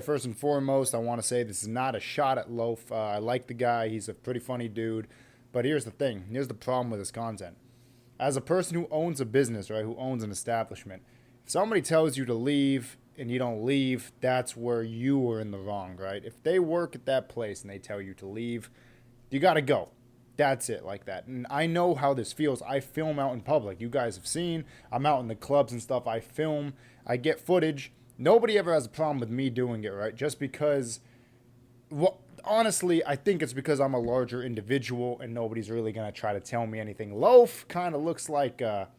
First and foremost, I want to say this is not a shot at Loaf. I like the guy. He's a pretty funny dude. But here's the thing. Here's the problem with his content. As a person who owns a business, right, who owns an establishment, if somebody tells you to leave and you don't leave, that's where you are in the wrong, right? If they work at that place and they tell you to leave, you got to go. That's it, like that. And I know how this feels. I film out in public. You guys have seen. I'm out in the clubs and stuff. I film. I get footage. Nobody ever has a problem with me doing it, right? Just because, well, honestly, I think it's because I'm a larger individual and nobody's really gonna try to tell me anything. Loaf kind of looks like a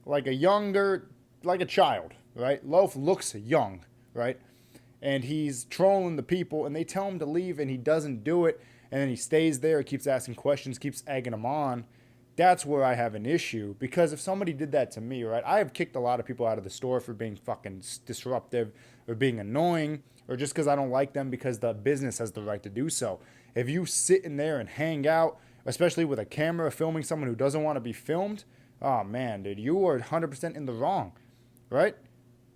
younger, like a child, right? Loaf looks young, right? And he's trolling the people, and they tell him to leave, and he doesn't do it, and then he stays there, keeps asking questions, keeps egging them on. That's where I have an issue, because if somebody did that to me, right, I have kicked a lot of people out of the store for being fucking disruptive or being annoying or just because I don't like them, because the business has the right to do so. If you sit in there and hang out, especially with a camera filming someone who doesn't want to be filmed, oh man, dude, you are 100% in the wrong, right?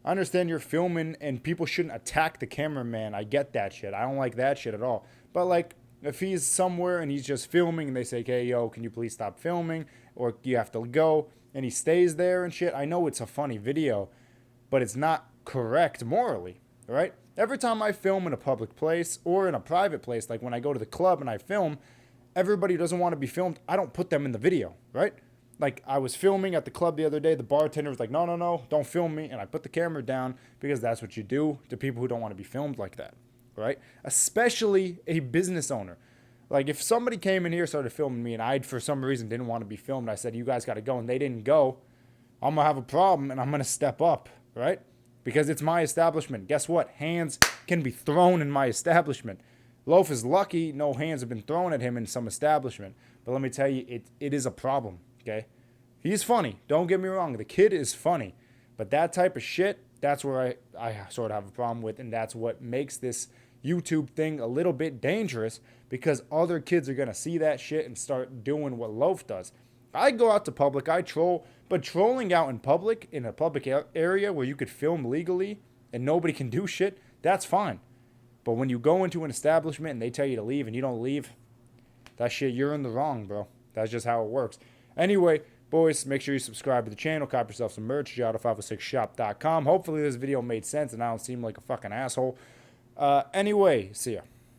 I understand you're filming and people shouldn't attack the cameraman. I get that shit. I don't like that shit at all. But like, if he's somewhere and he's just filming and they say, hey, yo, can you please stop filming? Or you have to go, and he stays there and shit. I know it's a funny video, but it's not correct morally, right? Every time I film in a public place or in a private place, like when I go to the club and I film, everybody who doesn't want to be filmed, I don't put them in the video, right? Like I was filming at the club the other day, the bartender was like, no, no, no, don't film me. And I put the camera down because that's what you do to people who don't want to be filmed like that, right? Especially a business owner. Like if somebody came in here, started filming me, and I, for some reason, didn't want to be filmed, I said, you guys got to go, and they didn't go, I'm going to have a problem, and I'm going to step up, right? Because it's my establishment. Guess what? Hands can be thrown in my establishment. Loaf is lucky no hands have been thrown at him in some establishment. But let me tell you, it is a problem, okay? He's funny. Don't get me wrong. The kid is funny. But that type of shit, that's where I sort of have a problem with, and that's what makes this YouTube thing a little bit dangerous, because other kids are going to see that shit and start doing what Loaf does. I go out to public, I troll, but trolling out in public, in a public area where you could film legally and nobody can do shit, that's fine. But when you go into an establishment and they tell you to leave and you don't leave, that shit, you're in the wrong, bro. That's just how it works. Anyway, boys, make sure you subscribe to the channel. Cop yourself some merch, Giotto506shop.com. Hopefully this video made sense and I don't seem like a fucking asshole. Anyway, see ya.